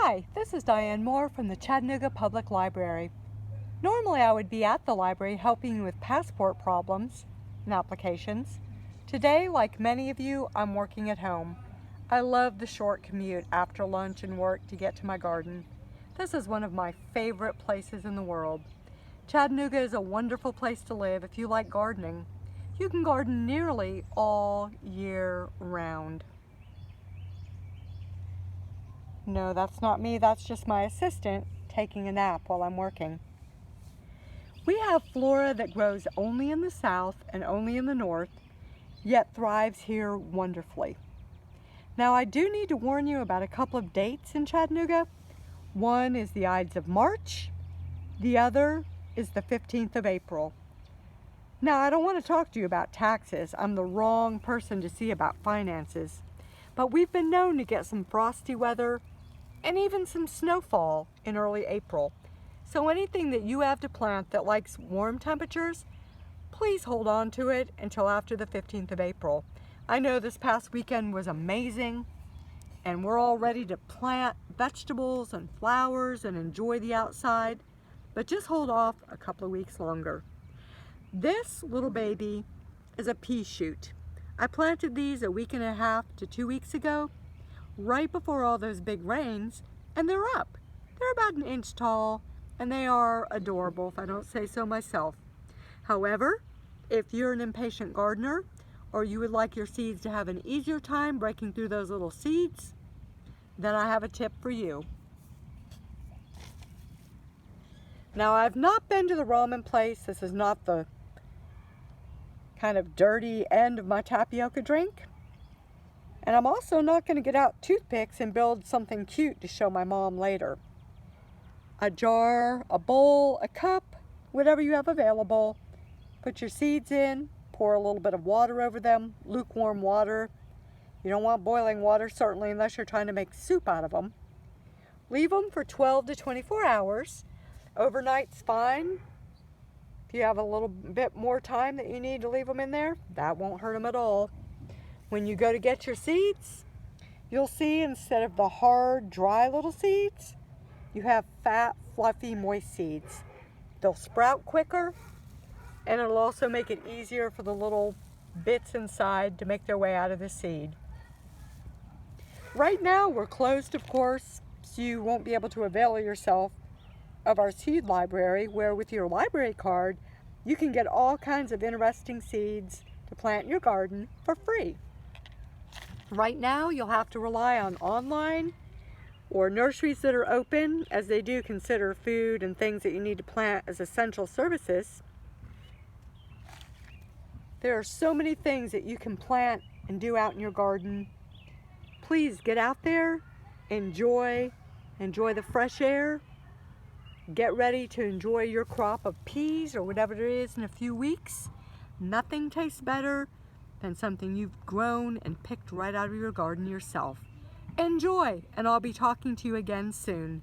Hi, this is Diane Moore from the Chattanooga Public Library. Normally I would be at the library helping you with passport problems and applications. Today, like many of you, I'm working at home. I love the short commute after lunch and work to get to my garden. This is one of my favorite places in the world. Chattanooga is a wonderful place to live if you like gardening. You can garden nearly all year round. No, that's not me, that's just my assistant taking a nap while I'm working. We have flora that grows only in the south and only in the north, yet thrives here wonderfully. Now I do need to warn you about a couple of dates in Chattanooga. One is the Ides of March, the other is the 15th of April. Now I don't want to talk to you about taxes, I'm the wrong person to see about finances, but we've been known to get some frosty weather and even some snowfall in early April. So anything that you have to plant that likes warm temperatures, please hold on to it until after the 15th of April. I know this past weekend was amazing and we're all ready to plant vegetables and flowers and enjoy the outside, but just hold off a couple of weeks longer. This little baby is a pea shoot. I planted these a week and a half to 2 weeks ago, right before all those big rains, and they're up. They're about 1 inch tall, and they are adorable, if I don't say so myself. However, if you're an impatient gardener, or you would like your seeds to have an easier time breaking through those little seeds, then I have a tip for you. Now, I've not been to the ramen place. This is not the kind of dirty end of my tapioca drink. And I'm also not going to get out toothpicks and build something cute to show my mom later. A jar, a bowl, a cup, whatever you have available. Put your seeds in, pour a little bit of water over them, lukewarm water. You don't want boiling water, certainly, unless you're trying to make soup out of them. Leave them for 12 to 24 hours. Overnight's fine. If you have a little bit more time that you need to leave them in there, that won't hurt them at all. When you go to get your seeds, you'll see instead of the hard, dry little seeds, you have fat, fluffy, moist seeds. They'll sprout quicker, and it'll also make it easier for the little bits inside to make their way out of the seed. Right now, we're closed, of course, so you won't be able to avail yourself of our seed library, where with your library card, you can get all kinds of interesting seeds to plant in your garden for free. Right now, you'll have to rely on online or nurseries that are open, as they do consider food and things that you need to plant as essential services. There are so many things that you can plant and do out in your garden. Please get out there, enjoy the fresh air, get ready to enjoy your crop of peas or whatever it is in a few weeks. Nothing tastes better than something you've grown and picked right out of your garden yourself. Enjoy, and I'll be talking to you again soon.